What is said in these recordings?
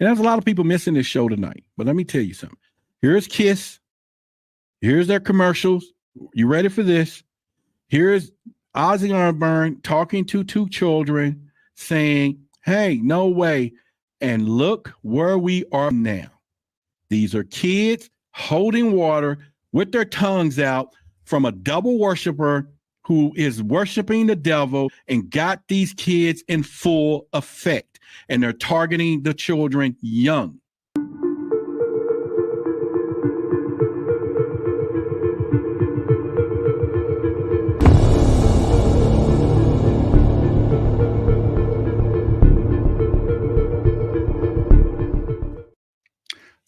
And there's a lot of people missing this show tonight. But let me tell you something. Here's Kiss. Here's their commercials. You ready for this? Here's Ozzy Osbourne talking to two children saying, hey, no way. And look where we are now. These are kids holding water with their tongues out from a double worshiper who is worshiping the devil and got these kids in full effect. And they're targeting the children young.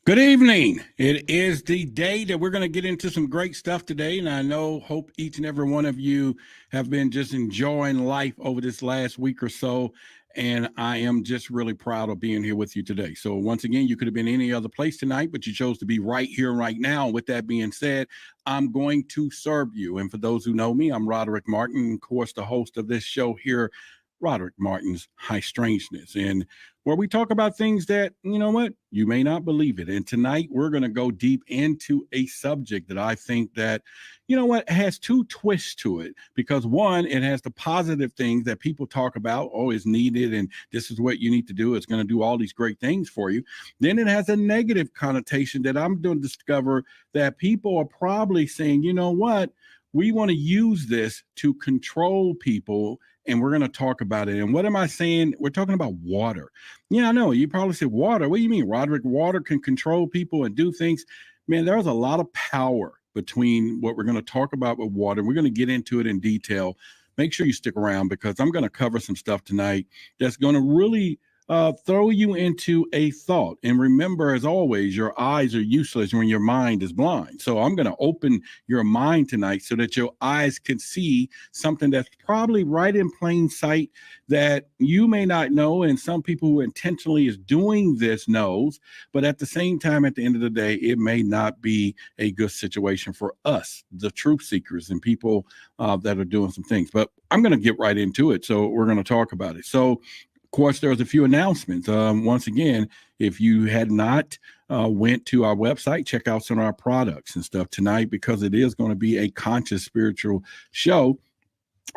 Good evening. It is the day that we're going to get into some great stuff today. And I hope each and every one of you have been just enjoying life over this last week or so. And I am just really proud of being here with you today. So once again, you could have been any other place tonight, but you chose to be right here, right now. With that being said, I'm going to serve you. And for those who know me, I'm Roderick Martin, of course, the host of this show here, Roderick Martin's High Strangeness, and where we talk about things that, you know what, you may not believe it. And tonight we're going to go deep into a subject that I think that, you know what, has two twists to it. Because one, it has the positive things that people talk about, oh, it's needed and this is what you need to do. It's going to do all these great things for you. Then it has a negative connotation that I'm going to discover that people are probably saying, you know what, we want to use this to control people. And we're going to talk about it. And what am I saying? We're talking about water. Yeah, I know. You probably said water. What do you mean, Roderick? Water can control people and do things. Man, there's a lot of power between what we're going to talk about with water. We're going to get into it in detail. Make sure you stick around because I'm going to cover some stuff tonight that's going to really throw you into a thought. And remember, as always, your eyes are useless when your mind is blind. So I'm going to open your mind tonight so that your eyes can see something that's probably right in plain sight that you may not know. And some people who intentionally is doing this knows, but at the same time, at the end of the day, it may not be a good situation for us, the truth seekers and people that are doing some things. But I'm going to get right into it. So we're going to talk about it. So of course, there's a few announcements. Once again, if you had not went to our website, check out some of our products and stuff tonight because it is going to be a conscious spiritual show.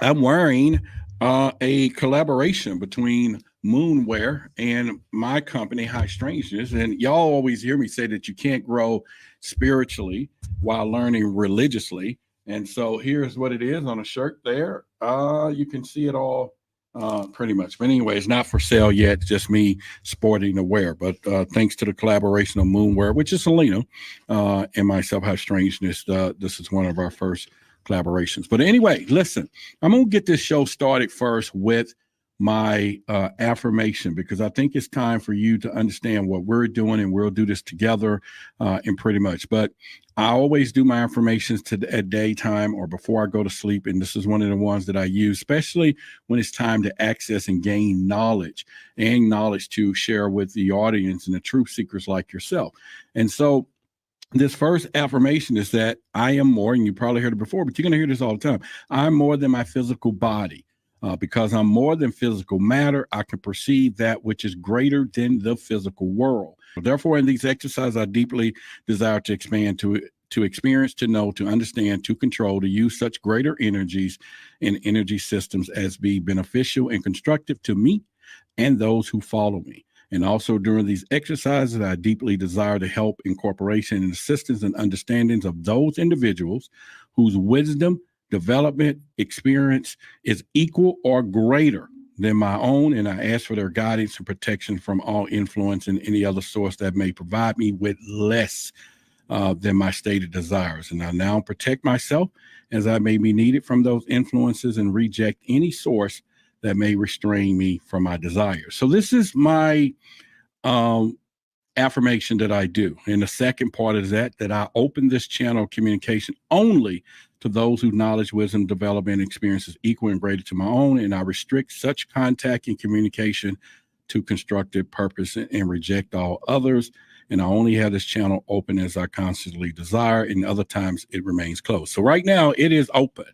I'm wearing a collaboration between Moonwear and my company, High Strangeness. And y'all always hear me say that you can't grow spiritually while learning religiously. And so here's what it is on a shirt there. You can see it all. Pretty much. But anyway, it's not for sale yet. It's just me sporting the wear. But thanks to the collaboration of Moonwear, which is Selena and myself, High Strangeness, this is one of our first collaborations. But anyway, listen, I'm going to get this show started first with my affirmation because I think it's time for you to understand what we're doing and we'll do this together and pretty much. But I always do my affirmations at daytime or before I go to sleep. And this is one of the ones that I use, especially when it's time to access and gain knowledge and knowledge to share with the audience and the truth seekers like yourself. And so this first affirmation is that I am more, and you probably heard it before, but you're going to hear this all the time. I'm more than my physical body. Because I'm more than physical matter, I can perceive that which is greater than the physical world. Therefore, in these exercises, I deeply desire to expand, to experience, to know, to understand, to control, to use such greater energies and energy systems as be beneficial and constructive to me and those who follow me. And also during these exercises, I deeply desire to help incorporation and assistance and understandings of those individuals whose wisdom, development, experience is equal or greater than my own, and I ask for their guidance and protection from all influence and any other source that may provide me with less than my stated desires. And I now protect myself as I may be needed from those influences and reject any source that may restrain me from my desires. So this is my affirmation that I do. And the second part is that I open this channel of communication only to those whose knowledge, wisdom, development, experiences equal and greater to my own, and I restrict such contact and communication to constructive purpose and reject all others. And I only have this channel open as I consciously desire, and other times it remains closed. So right now it is open.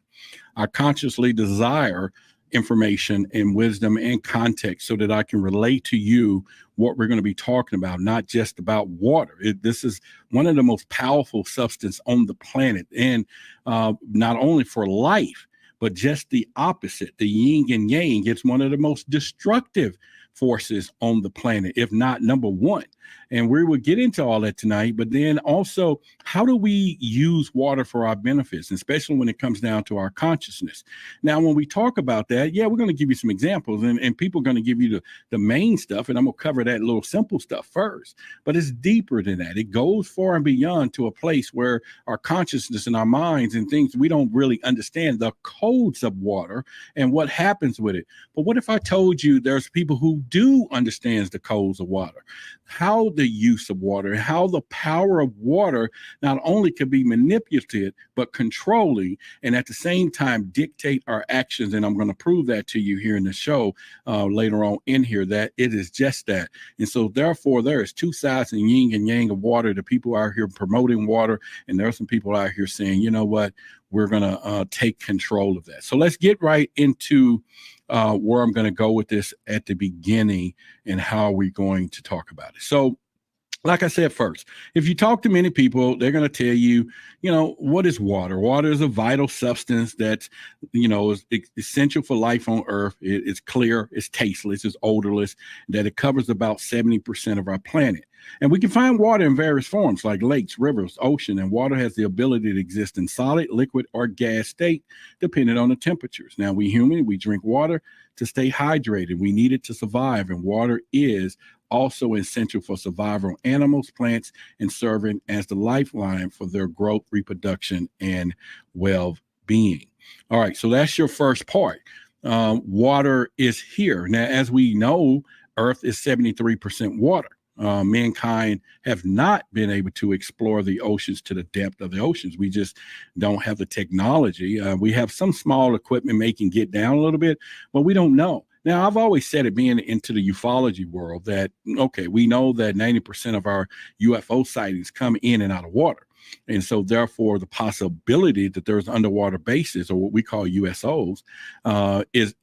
I consciously desire information and wisdom and context so that I can relate to you what we're going to be talking about, not just about water. This is one of the most powerful substances on the planet, and not only for life, but just the opposite, the yin and yang. It's one of the most destructive forces on the planet, if not number one. And we will get into all that tonight. But then also, how do we use water for our benefits, especially when it comes down to our consciousness? Now, when we talk about that, yeah, we're going to give you some examples, and people are going to give you the main stuff, and I'm going to cover that little simple stuff first. But it's deeper than that. It goes far and beyond to a place where our consciousness and our minds and things, we don't really understand the codes of water and what happens with it. But what if I told you there's people who do understand the codes of water, how the use of water, how the power of water not only can be manipulated, but controlling, and at the same time dictate our actions. And I'm going to prove that to you here in the show later on in here, that it is just that. And so therefore, there is two sides in yin and yang of water. The people out here promoting water, and there are some people out here saying, you know what, we're going to take control of that. So let's get right into where I'm going to go with this at the beginning and how we're going to talk about it. So, like I said first, if you talk to many people, they're going to tell you, what is water? Water is a vital substance that's, is essential for life on Earth. It's clear, it's tasteless, it's odorless, that it covers about 70% of our planet. And we can find water in various forms like lakes, rivers, ocean, and water has the ability to exist in solid, liquid, or gas state, depending on the temperatures. Now, we drink water to stay hydrated. We need it to survive, and water is also essential for survival of animals, plants, and serving as the lifeline for their growth, reproduction, and well-being. All right, so that's your first part. Water is here. Now, as we know, Earth is 73% water. Mankind have not been able to explore the oceans to the depth of the oceans. We just don't have the technology. We have some small equipment making get down a little bit, but we don't know. Now, I've always said it, being into the ufology world, that, okay, we know that 90% of our UFO sightings come in and out of water. And so therefore, the possibility that there's underwater bases, or what we call USOs,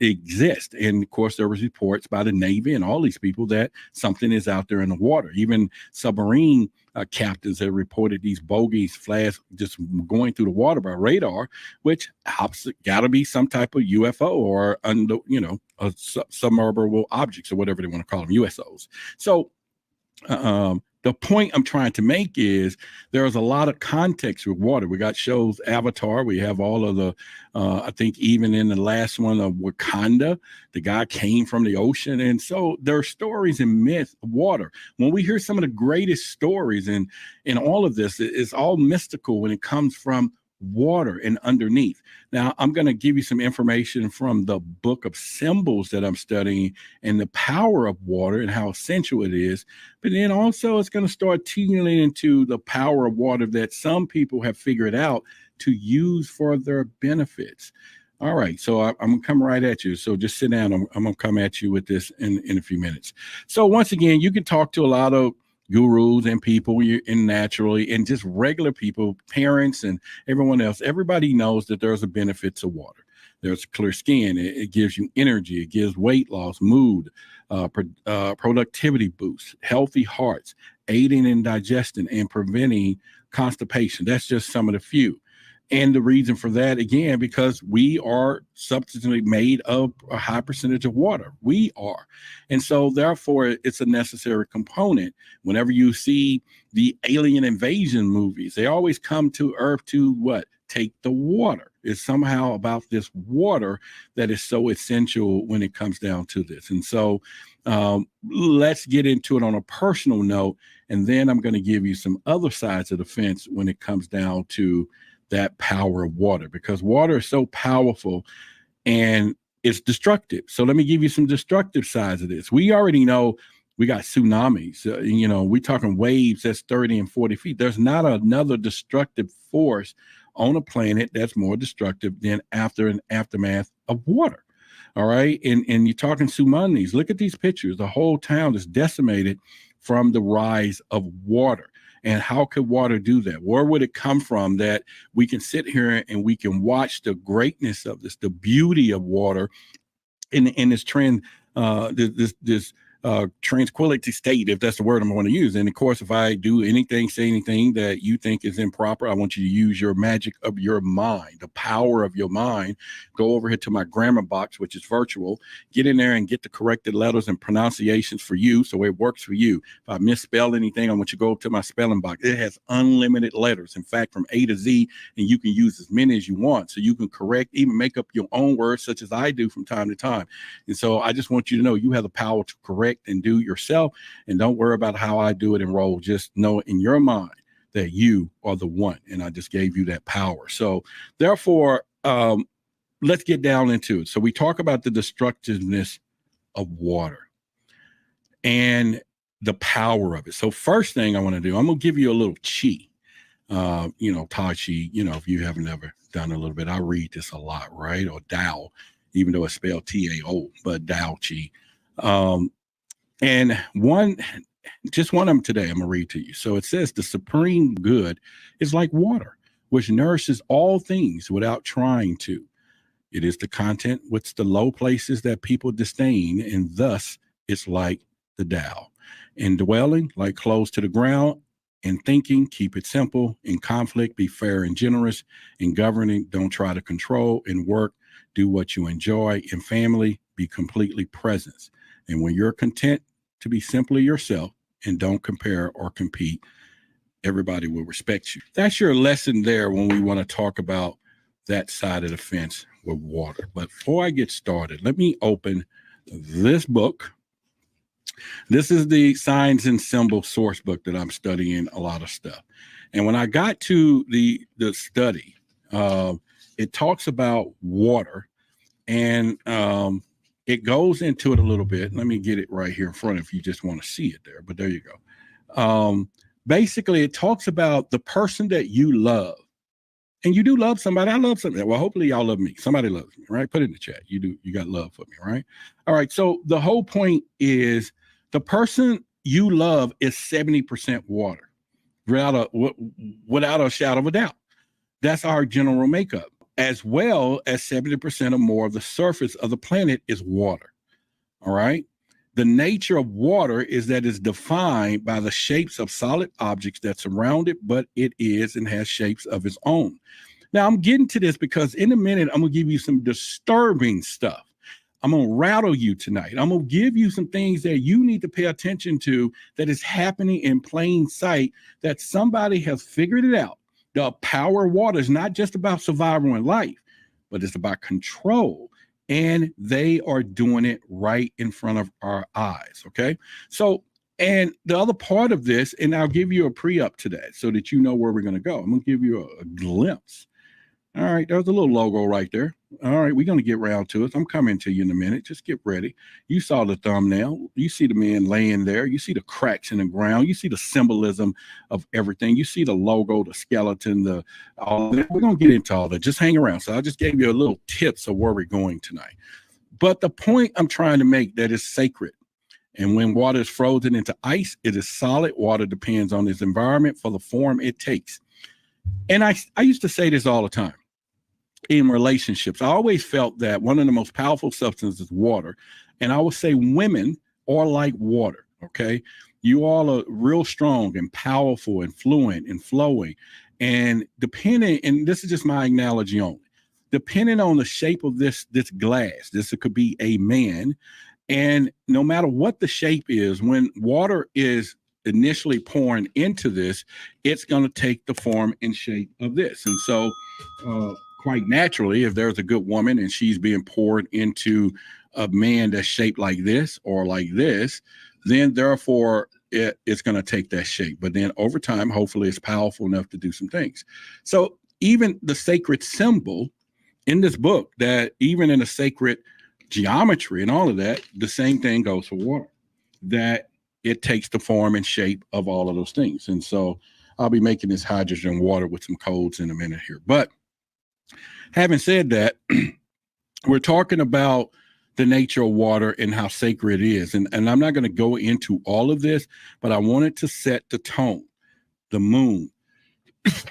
exist. And of course, there was reports by the Navy and all these people that something is out there in the water. Even submarine captains have reported these bogies flash just going through the water by radar, which got to be some type of UFO or submersible objects, or whatever they want to call them, USOs. So the point I'm trying to make is there's a lot of context with water. We got shows, Avatar. We have all of the, I think even in the last one of Wakanda, the guy came from the ocean. And so there are stories and myths of water. When we hear some of the greatest stories in all of this, it's all mystical when it comes from water and underneath. Now, I'm going to give you some information from the book of symbols that I'm studying and the power of water and how essential it is. But then also it's going to start teeing into the power of water that some people have figured out to use for their benefits. All right, so I'm going to come right at you. So just sit down. I'm going to come at you with this in a few minutes. So once again, you can talk to a lot of gurus and people in naturally, and just regular people, parents and everyone else. Everybody knows that there's a benefit to water. There's clear skin. It gives you energy. It gives weight loss, mood, productivity boost, healthy hearts, aiding in digestion and preventing constipation. That's just some of the few. And the reason for that, again, because we are substantially made of a high percentage of water. We are. And so therefore, it's a necessary component. Whenever you see the alien invasion movies, they always come to Earth to what? Take the water. It's somehow about this water that is so essential when it comes down to this. And so let's get into it on a personal note. And then I'm going to give you some other sides of the fence when it comes down to that power of water, because water is so powerful and it's destructive. So let me give you some destructive sides of this. We already know we got tsunamis. We're talking waves that's 30 and 40 feet. There's not another destructive force on a planet that's more destructive than after an aftermath of water. All right. And you're talking tsunamis. Look at these pictures. The whole town is decimated from the rise of water. And how could water do that? Where would it come from that we can sit here and we can watch the greatness of this, the beauty of water, in this trend, this tranquility state, if that's the word I'm going to use. And of course, if I do anything, say anything that you think is improper, I want you to use your magic of your mind, the power of your mind. Go over here to my grammar box, which is virtual. Get in there and get the corrected letters and pronunciations for you, so it works for you. If I misspell anything, I want you to go to my spelling box. It has unlimited letters, in fact, from A to Z, and you can use as many as you want. So you can correct, even make up your own words, such as I do from time to time. And so I just want you to know you have the power to correct and do yourself, and don't worry about how I do it and roll. Just know in your mind that you are the one, and I just gave you that power. So therefore, let's get down into it. So we talk about the destructiveness of water and the power of it. So first thing I want to do, I'm going to give you a little chi, Tai Chi, if you haven't ever done a little bit, I read this a lot, right? Or Tao, even though it's spelled Tao, but Tao Chi. And just one of them today, I'm going to read to you. So it says, the supreme good is like water, which nourishes all things without trying to. It is the content with the low places that people disdain, and thus it's like the Tao. In dwelling, like close to the ground. In thinking, keep it simple. In conflict, be fair and generous. In governing, don't try to control. In work, do what you enjoy. In family, be completely present. And when you're content to be simply yourself and don't compare or compete, everybody will respect you. That's your lesson there when we want to talk about that side of the fence with water. But before I get started, let me open this book. This is the Signs and Symbols source book that I'm studying a lot of stuff. And when I got to the study, it talks about water, and it goes into it a little bit. Let me get it right here in front if you just want to see it there. But there you go. Basically, it talks about the person that you love. And you do love somebody. I love somebody. Well, hopefully y'all love me. Somebody loves me, right? Put it in the chat. You do. You got love for me, right? All right. So the whole point is the person you love is 70% water, without a shadow of a doubt. That's our general makeup. As well as 70% or more of the surface of the planet is water. All right. The nature of water is that it's defined by the shapes of solid objects that surround it, but it is and has shapes of its own. Now, I'm getting to this because in a minute, I'm going to give you some disturbing stuff. I'm going to rattle you tonight. I'm going to give you some things that you need to pay attention to that is happening in plain sight, that somebody has figured it out. The power of water is not just about survival in life, but it's about control. And they are doing it right in front of our eyes. Okay. So, and the other part of this, and I'll give you a pre-up to that so that you know where we're going to go. I'm going to give you a glimpse. All right. There's a little logo right there. All right. We're going to get round to it. I'm coming to you in a minute. Just get ready. You saw the thumbnail. You see the man laying there. You see the cracks in the ground. You see the symbolism of everything. You see the logo, the skeleton, all that. We're going to get into all that. Just hang around. So I just gave you a little tips of where we're going tonight. But the point I'm trying to make, that is sacred. And when water is frozen into ice, it is solid. Water depends on its environment for the form it takes. And I used to say this all the time. In relationships, I always felt that one of the most powerful substances is water. And I would say women are like water, okay? You all are real strong and powerful and fluent and flowing. And depending, and this is just my analogy only, depending on the shape of this glass, this could be a man. And no matter what the shape is, when water is initially pouring into this, it's going to take the form and shape of this. And so, quite naturally, if there's a good woman and she's being poured into a man that's shaped like this or like this, then therefore it's going to take that shape. But then over time, hopefully it's powerful enough to do some things. So even the sacred symbol in this book, that even in the sacred geometry and all of that, the same thing goes for water, that it takes the form and shape of all of those things. And so I'll be making this hydrogen water with some codes in a minute here. But having said that, we're talking about the nature of water and how sacred it is. And I'm not going to go into all of this, but I wanted to set the tone, the moon.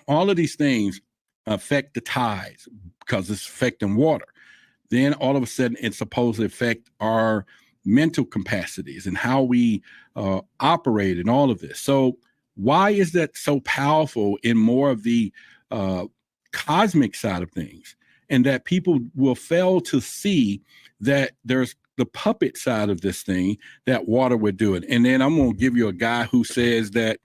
All of these things affect the tides because it's affecting water. then all of a sudden it's supposed to affect our mental capacities and how we operate and all of this. So why is that so powerful in more of the cosmic side of things? And that people will fail to see that there's the puppet side of this thing that water would do it. And then I'm going to give you a guy who says that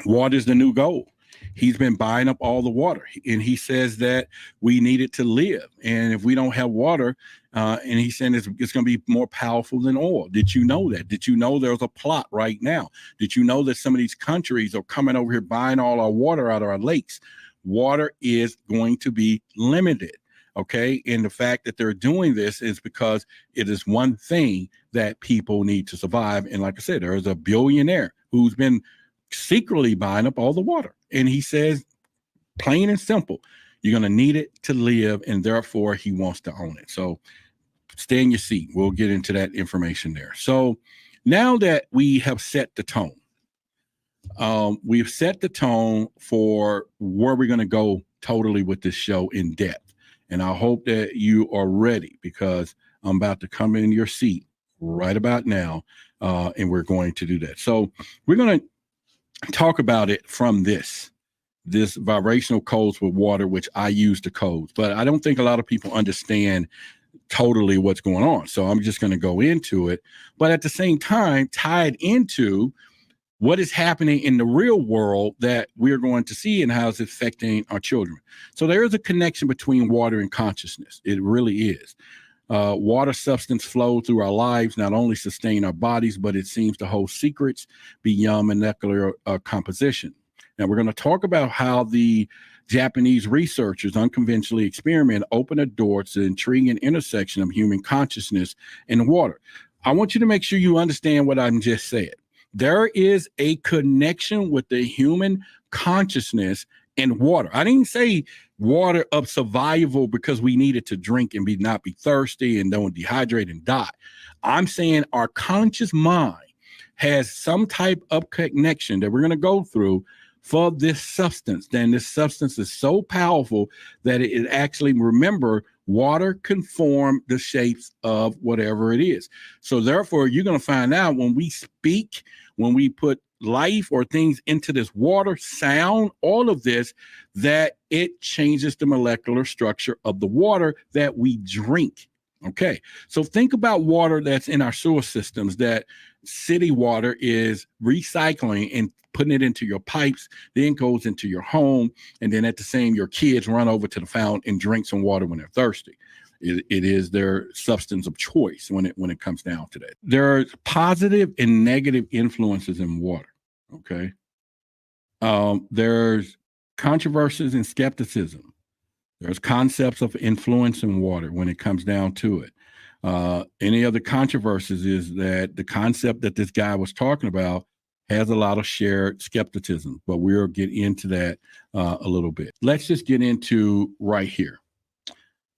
water is the new gold. He's been buying up all the water, and he says that we need it to live. And if we don't have water, and he's saying it's going to be more powerful than oil. Did you know that? Did you know there's a plot right now? Did you know that some of these countries are coming over here buying all our water out of our lakes? Water is going to be limited. Okay. And the fact that they're doing this is because it is one thing that people need to survive. And like I said, there is a billionaire who's been secretly buying up all the water. And he says, plain and simple, you're going to need it to live. And therefore, he wants to own it. So stay in your seat. We'll get into that information there. So now that we have set the tone, we've set the tone for where we're going to go totally with this show in depth. And I hope that you are ready, because I'm about to come in your seat right about now. And we're going to do that. So we're going to talk about it from this vibrational codes with water, which I use the codes, but I don't think a lot of people understand totally what's going on. So I'm just going to go into it, but at the same time, tied into what is happening in the real world that we're going to see and how it's affecting our children. So there is a connection between water and consciousness. It really is. Water substance flow through our lives, not only sustain our bodies, but it seems to hold secrets beyond molecular composition. Now, we're going to talk about how the Japanese researchers unconventionally experiment open a door to the intriguing intersection of human consciousness and water. I want you to make sure you understand what I'm just saying. There is a connection with the human consciousness and water. I didn't say water of survival because we need it to drink and not be thirsty and don't dehydrate and die. I'm saying our conscious mind has some type of connection that we're going to go through for this substance. Then this substance is so powerful that it actually, remember, water can form the shapes of whatever it is. So therefore, you're going to find out when we speak, when we put life or things into this water, sound, all of this, that it changes the molecular structure of the water that we drink. Okay, so think about water that's in our sewer systems that city water is recycling and putting it into your pipes, then goes into your home, and then at the same, your kids run over to the fountain and drink some water when they're thirsty. It is their substance of choice when it comes down to that. There are positive and negative influences in water. Okay, there's controversies and skepticism. There's concepts of influence in water when it comes down to it. Any other controversies is that the concept that this guy was talking about has a lot of shared skepticism, but we'll get into that a little bit. Let's just get into right here.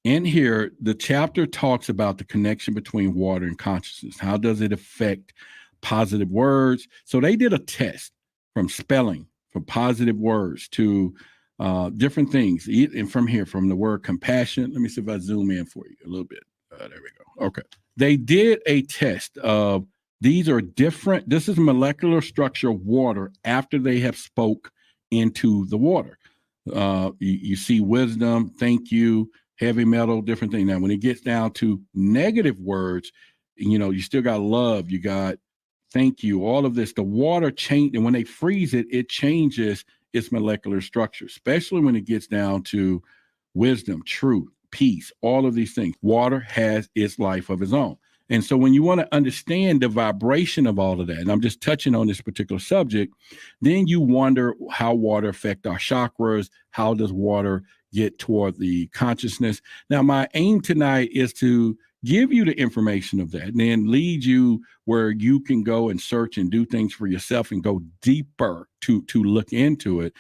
In here, the chapter talks about the connection between water and consciousness. How does it affect positive words? So they did a test from spelling, from positive words to different things. And from here, from the word compassion, let me see if I zoom in for you a little bit. There we go. Okay. They did a test of these are different. This is molecular structure of water after they have spoke into the water. You see wisdom, thank you, heavy metal, different thing. Now, when it gets down to negative words, you still got love, you got thank you, all of this. The water change, and when they freeze it, it changes its molecular structure, especially when it gets down to wisdom, truth, peace, all of these things. Water has its life of its own. And so when you want to understand the vibration of all of that, and I'm just touching on this particular subject, then you wonder how water affects our chakras. How does water get toward the consciousness? Now, my aim tonight is to give you the information of that and then lead you where you can go and search and do things for yourself and go deeper to look into it,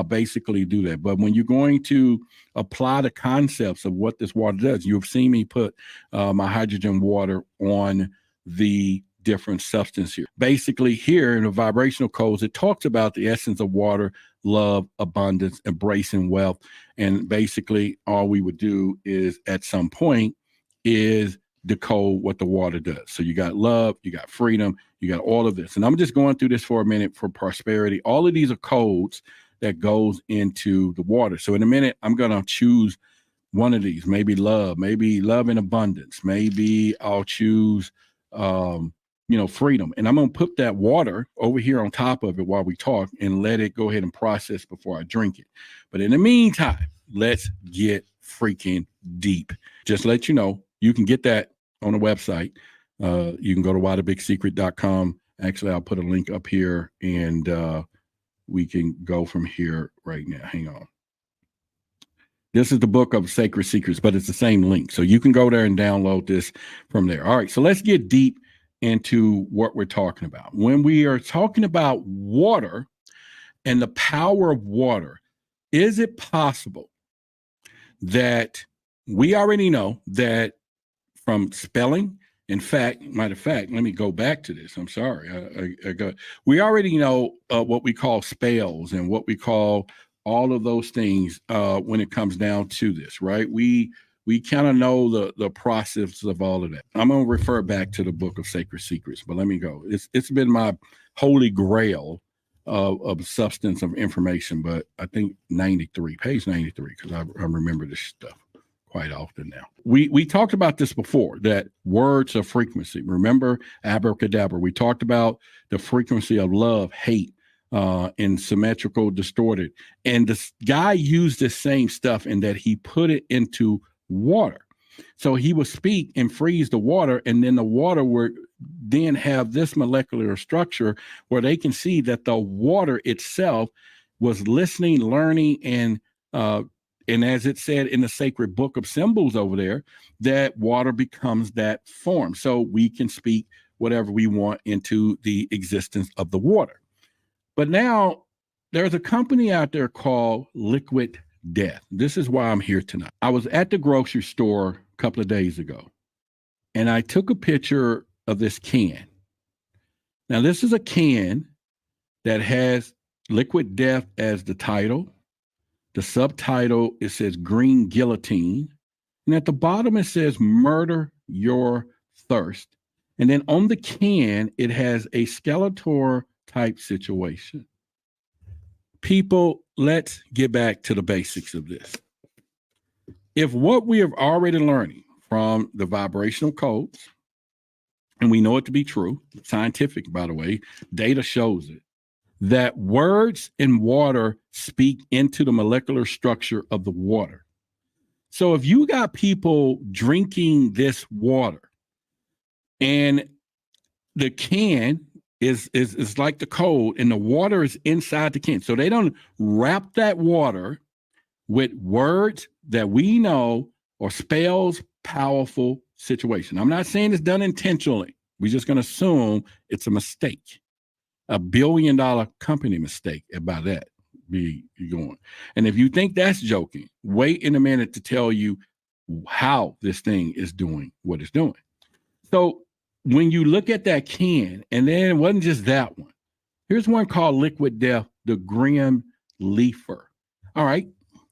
basically do that. But when you're going to apply the concepts of what this water does, you've seen me put my hydrogen water on the different substance here. Basically here in the vibrational codes, it talks about the essence of water, love, abundance, embracing wealth. And basically all we would do is at some point is decode what the water does. So you got love, you got freedom, you got all of this. And I'm just going through this for a minute for prosperity. All of these are codes that goes into the water. So in a minute, I'm going to choose one of these, maybe love in abundance. Maybe I'll choose, freedom. And I'm going to put that water over here on top of it while we talk and let it go ahead and process before I drink it. But in the meantime, let's get freaking deep. Just let you know, you can get that on the website. You can go to whythebigsecret.com. Actually, I'll put a link up here and we can go from here right now. Hang on. This is the book of Sacred Secrets, but it's the same link. So you can go there and download this from there. All right. So let's get deep into what we're talking about. When we are talking about water and the power of water, is it possible that we already know that from spelling? Matter of fact, let me go back to this. I'm sorry. We already know what we call spells and what we call all of those things when it comes down to this, right? We kind of know the process of all of that. I'm going to refer back to the book of Sacred Secrets, but let me go. It's been my holy grail of substance of information, but I think page 93, because I remember this stuff quite often now. We talked about this before, that words of frequency. Remember abracadabra. We talked about the frequency of love, hate, and symmetrical, distorted. And this guy used the same stuff in that he put it into water. So he would speak and freeze the water, and then the water would then have this molecular structure where they can see that the water itself was listening, learning, and as it said in the sacred book of symbols over there, that water becomes that form. So we can speak whatever we want into the existence of the water. But now there's a company out there called Liquid Death. This is why I'm here tonight. I was at the grocery store a couple of days ago, and I took a picture of this can. Now, this is a can that has Liquid Death as the title. The subtitle, it says Green Guillotine. And at the bottom, it says Murder Your Thirst. And then on the can, it has a Skeletor type situation. People, let's get back to the basics of this. If what we have already learning from the vibrational codes, and we know it to be true, scientific, by the way, data shows it, that words in water speak into the molecular structure of the water. So if you got people drinking this water and the can is like the code and the water is inside the can, so they don't wrap that water with words that we know or spells, powerful situation. I'm not saying it's done intentionally. We're just going to assume it's a mistake. A $1 billion company mistake about that be going. And if you think that's joking, wait in a minute to tell you how this thing is doing what it's doing. So when you look at that can, and then it wasn't just that one. Here's one called Liquid Death, the Grim Leafer. All right.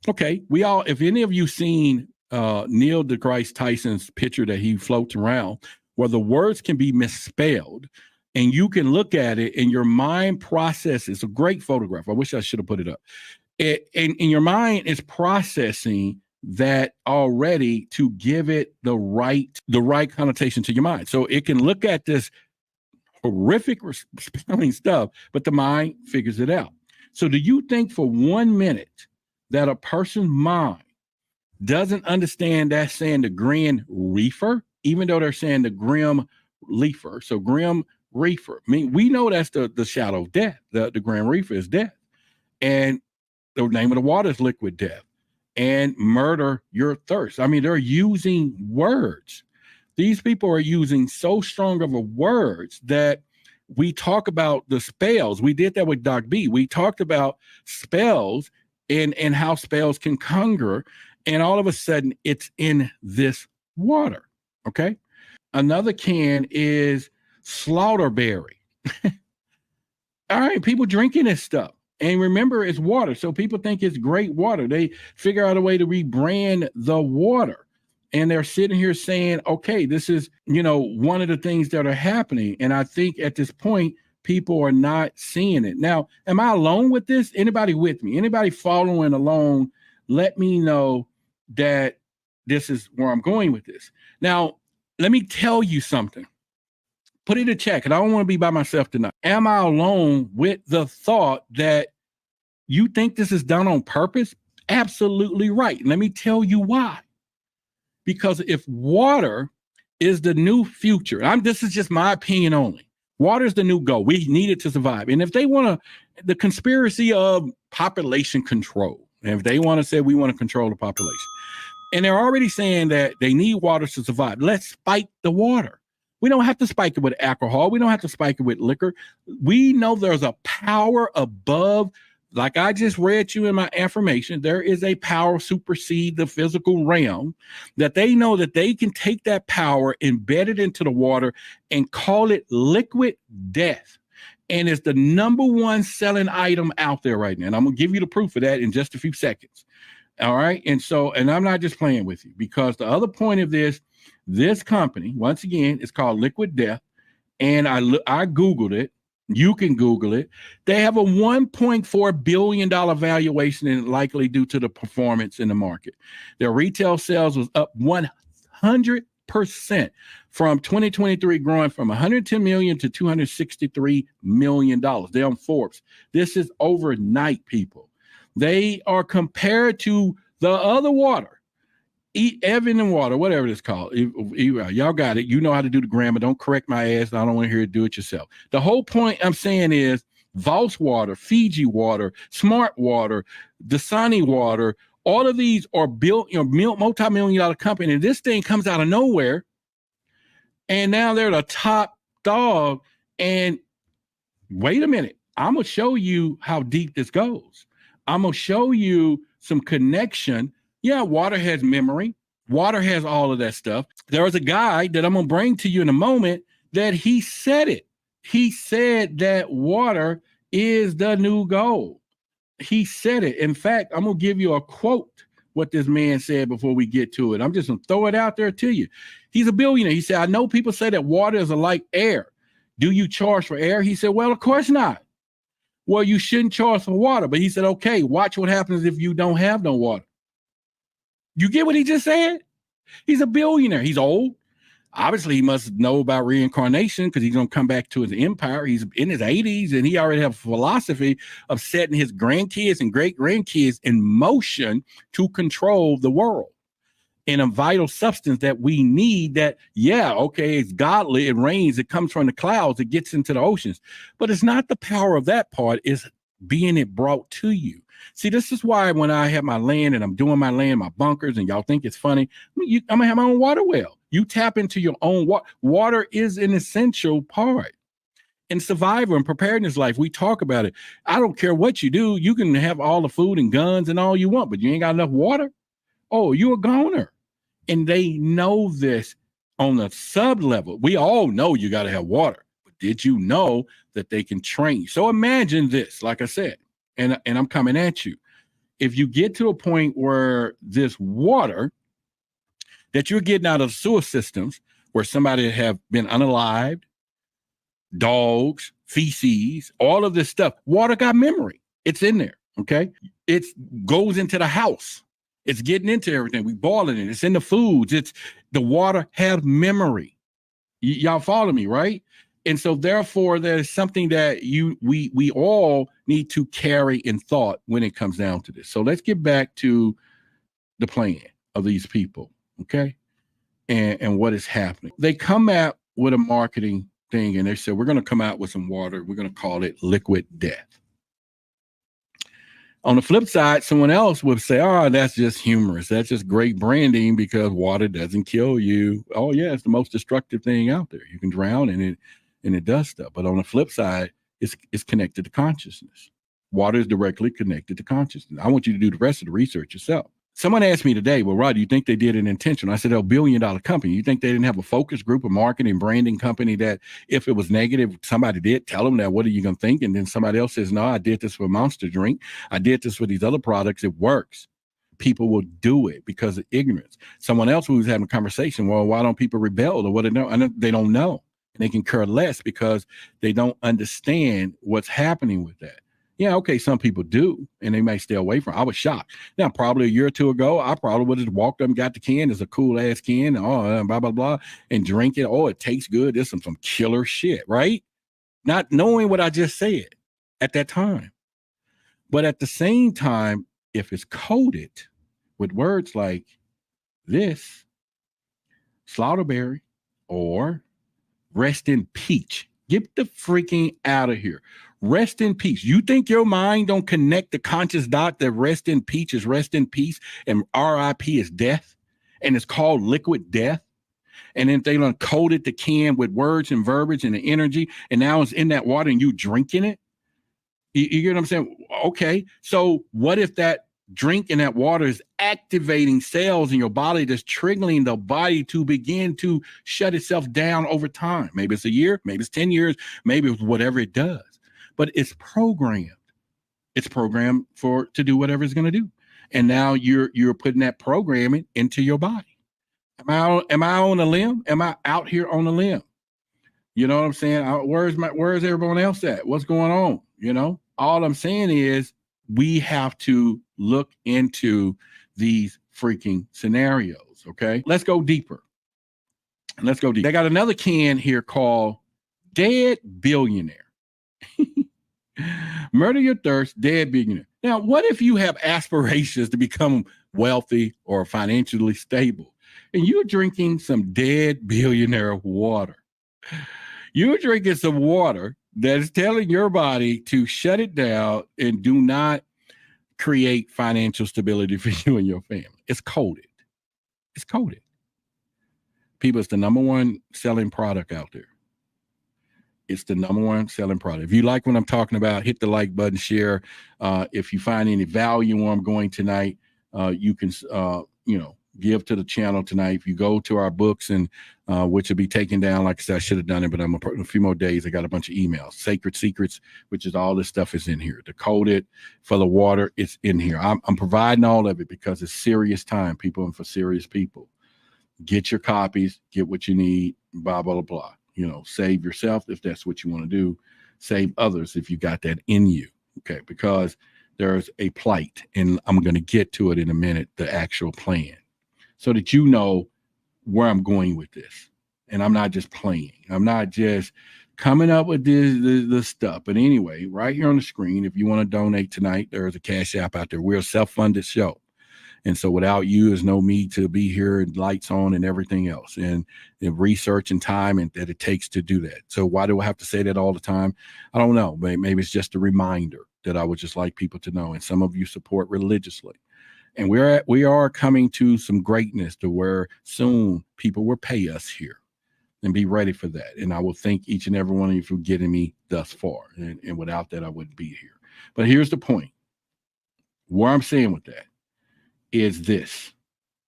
Okay. If any of you seen Neil deGrasse Tyson's picture that he floats around, where the words can be misspelled, and you can look at it and your mind processes. A great photograph. I wish I should have put it up. And your mind is processing that already to give it the right connotation to your mind. So it can look at this horrific spelling stuff, but the mind figures it out. So do you think for 1 minute that a person's mind doesn't understand that saying the Grim Reaper, even though they're saying the Grim Leafer? So Grim Reaper. I mean, we know that's the shadow of death. The Grim Reaper is death. And the name of the water is Liquid Death. And Murder Your Thirst. I mean, they're using words. These people are using so strong of a words that we talk about the spells. We did that with Doc B. We talked about spells and how spells can conjure. And all of a sudden, it's in this water. Okay? Another can is Slaughterberry. All right, people drinking this stuff. And remember, it's water. So people think it's great water. They figure out a way to rebrand the water. And they're sitting here saying, okay, this is, one of the things that are happening. And I think at this point, people are not seeing it. Now, am I alone with this? Anybody with me? Anybody following along? Let me know that this is where I'm going with this. Now, let me tell you something. Put it in check, and I don't want to be by myself tonight. Am I alone with the thought that you think this is done on purpose? Absolutely right. And let me tell you why. Because if water is the new future, this is just my opinion only. Water is the new gold. We need it to survive. And if they want to, the conspiracy of population control, and if they want to say we want to control the population, and they're already saying that they need water to survive, let's spike the water. We don't have to spike it with alcohol. We don't have to spike it with liquor. We know there's a power above. Like I just read you in my affirmation, there is a power supersede the physical realm that they know that they can take that power, embed it into the water, and call it liquid death. And it's the number one selling item out there right now. And I'm going to give you the proof of that in just a few seconds. All right. And I'm not just playing with you, because the other point of this company, once again, is called Liquid Death. And I Googled it. You can Google it. They have a $1.4 billion valuation, and likely due to the performance in the market. Their retail sales was up 100% from 2023, growing from 110 million to 263 million dollars. They're on Forbes. This is overnight, people. They are compared to the other water. Evan and water, whatever it's called. Y'all got it. You know how to do the grammar. Don't correct my ass. I don't want to hear it. Do it yourself. The whole point I'm saying is Voss water, Fiji water, Smart water, Dasani water, all of these are built, multi-million-dollar company. And this thing comes out of nowhere. And now they're the top dog. And wait a minute. I'm going to show you how deep this goes. I'm going to show you some connection. Yeah, water has memory. Water has all of that stuff. There was a guy that I'm going to bring to you in a moment that he said it. He said that water is the new gold. He said it. In fact, I'm going to give you a quote, what this man said before we get to it. I'm just going to throw it out there to you. He's a billionaire. He said, I know people say that water is like air. Do you charge for air? He said, well, of course not. Well, you shouldn't charge for water. But he said, okay, watch what happens if you don't have no water. You get what he just said? He's a billionaire. He's old. Obviously, he must know about reincarnation, because he's going to come back to his empire. He's in his 80s, and he already has a philosophy of setting his grandkids and great-grandkids in motion to control the world in a vital substance that we need. That, yeah, okay, it's godly. It rains. It comes from the clouds. It gets into the oceans. But it's not the power of that part. It's being it brought to you. See, this is why when I have my land and I'm doing my land, my bunkers, and y'all think it's funny, I'm going to have my own water well. You tap into your own water. Water is an essential part. In survival and preparedness life, we talk about it. I don't care what you do. You can have all the food and guns and all you want, but you ain't got enough water. Oh, you're a goner. And they know this on the sub level. We all know you got to have water. But did you know that they can train? So imagine this, like I said. And I'm coming at you. If you get to a point where this water that you're getting out of sewer systems, where somebody have been unalived, dogs, feces, all of this stuff, water got memory. It's in there, okay? It goes into the house. It's getting into everything. We boiling it. It's in the foods. It's the water have memory. Y'all follow me, right? And so therefore, there's something that we all need to carry in thought when it comes down to this. So let's get back to the plan of these people, okay? And what is happening. They come out with a marketing thing, and they said, we're going to come out with some water. We're going to call it liquid death. On the flip side, someone else would say, oh, that's just humorous. That's just great branding because water doesn't kill you. Oh, yeah, it's the most destructive thing out there. You can drown in it, and it does stuff. But on the flip side, it's connected to consciousness. Water is directly connected to consciousness. I want you to do the rest of the research yourself. Someone asked me today, well, Rod, do you think they did it intentional? I said, they're a $1 billion company. You think they didn't have a focus group, a marketing, branding company that if it was negative, somebody did tell them that, what are you going to think? And then somebody else says, no, I did this with Monster Drink. I did this with these other products. It works. people will do it because of ignorance. Someone else who was having a conversation, well, why don't people rebel or what? They don't know. And they can care less because they don't understand what's happening with that. Yeah, okay, some people do, and they may stay away from it. I was shocked. Now, probably a year or two ago, I probably would have walked up and got the can. It's a cool-ass can, blah, blah, blah, and drink it. Oh, it tastes good. This is some killer shit, right? Not knowing what I just said at that time. But at the same time, if it's coded with words like this, slaughterberry, or rest in peach, get the freaking out of here. Rest in peace. You think your mind don't connect the conscious dot that rest in peace is rest in peace and RIP is death, and it's called liquid death? And then they done coated the can with words and verbiage and the energy, and now it's in that water and you drinking it? You get what I'm saying? Okay, so what if that drink in that water is activating cells in your body that's triggering the body to begin to shut itself down over time? Maybe it's a year, maybe it's 10 years, maybe it's whatever it does. But it's programmed. It's programmed to do whatever it's going to do. And now you're putting that programming into your body. Am I on a limb? Am I out here on a limb? You know what I'm saying? Where's everyone else at? What's going on? You know, all I'm saying is we have to look into these freaking scenarios. Okay, let's go deeper. They got another can here called Dead Billionaire. Murder your thirst, dead billionaire. Now, what if you have aspirations to become wealthy or financially stable, and you're drinking some dead billionaire water? You're drinking some water that is telling your body to shut it down and do not create financial stability for you and your family. It's coded. It's coded. People, it's the number one selling product out there. It's the number one selling product. If you like what I'm talking about, hit the like button, share. If you find any value where I'm going tonight, you can, give to the channel tonight. If you go to our books, and which will be taken down, like I said, I should have done it, but I'm a few more days. I got a bunch of emails. Sacred Secrets, which is all this stuff is in here. Decoded for the water, it's in here. I'm providing all of it because it's serious time, people, and for serious people. Get your copies, get what you need, blah, blah, blah. Save yourself if that's what you want to do. Save others if you got that in you. Okay, because there's a plight, and I'm going to get to it in a minute, the actual plan, so that you know where I'm going with this. And I'm not just playing. I'm not just coming up with this stuff. But anyway, right here on the screen, if you want to donate tonight, there's a Cash App out there. We're a self-funded show. And so without you, there's no me to be here and lights on and everything else, and the research and time and that it takes to do that. So why do I have to say that all the time? I don't know. Maybe it's just a reminder that I would just like people to know. And some of you support religiously. And we are coming to some greatness to where soon people will pay us here, and be ready for that. And I will thank each and every one of you for getting me thus far. And without that, I wouldn't be here. But here's the point. Where I'm saying with that is this.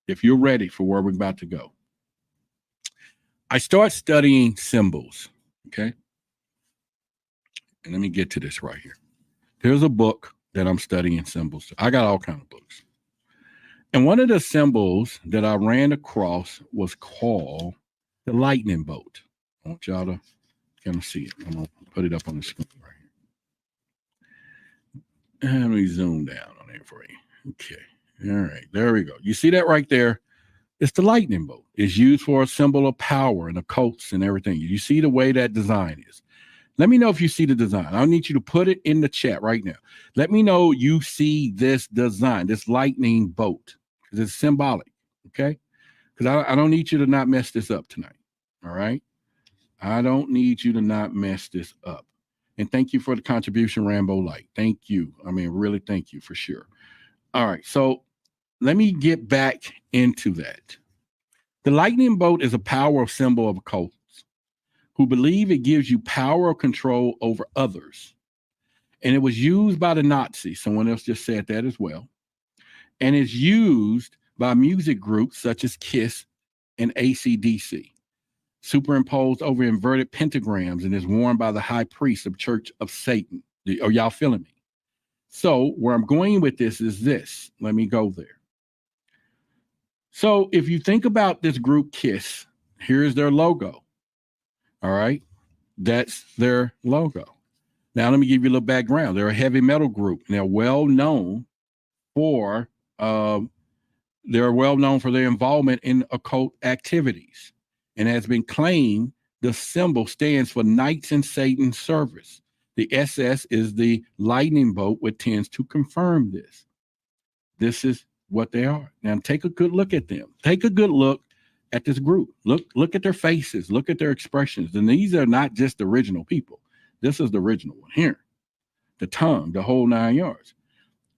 If you're ready for where we're about to go, I start studying symbols. Okay. And let me get to this right here. There's a book that I'm studying symbols. I got all kinds of books. And one of the symbols that I ran across was called the lightning bolt. I want y'all to kind of see it. I'm going to put it up on the screen right here. And let me zoom down on it for you. Okay. All right, there we go. You see that right there? It's the lightning bolt. It's used for a symbol of power and occults and everything. You see the way that design is. Let me know if you see the design. I need you to put it in the chat right now. Let me know you see this design, this lightning bolt, because it's symbolic, okay? Because I don't need you to not mess this up tonight, all right? I don't need you to not mess this up. And thank you for the contribution, Rambo Light. Thank you. I mean, really thank you for sure. All right, so let me get back into that. The lightning bolt is a power symbol of occults who believe it gives you power or control over others. And it was used by the Nazis. Someone else just said that as well. And it's used by music groups such as KISS and AC/DC, superimposed over inverted pentagrams, and is worn by the high priest of Church of Satan. Are y'all feeling me? So where I'm going with this is this. Let me go there. So if you think about this group KISS, here's their logo. All right. That's their logo. Now, let me give you a little background. They're a heavy metal group. And they're well known for their involvement in occult activities, and has been claimed the symbol stands for Knights in Satan's Service. The SS is the lightning bolt, which tends to confirm this. This is what they are. Now, take a good look at them. Take a good look at this group. Look at their faces. Look at their expressions. And these are not just the original people. This is the original one here. The tongue, the whole 9 yards.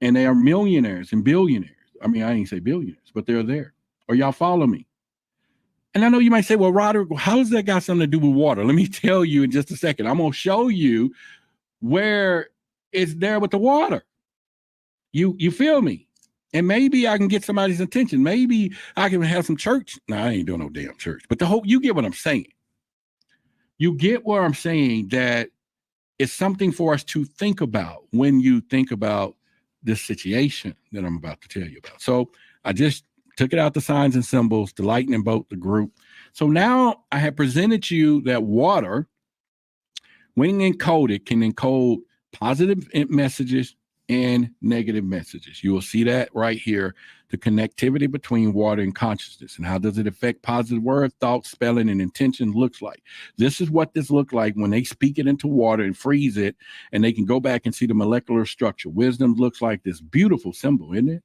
And they are millionaires and billionaires. I mean, I ain't say billionaires, but they're there. Or y'all follow me. And I know you might say, well, Roderick, how does that got something to do with water? Let me tell you in just a second. I'm going to show you where it's there with the water. You feel me? And maybe I can get somebody's attention. Maybe I can have some church. No, I ain't doing no damn church. But you get what I'm saying. You get what I'm saying, that it's something for us to think about when you think about this situation that I'm about to tell you about. So I just took it out the signs and symbols, the lightning bolt, the group. So now I have presented you that water, when encoded, can encode positive messages and negative messages. You will see that right here, the connectivity between water and consciousness, and how does it affect positive word, thought, spelling, and intention looks like. This is what this looked like when they speak it into water and freeze it, and they can go back and see the molecular structure. Wisdom looks like this beautiful symbol, isn't it?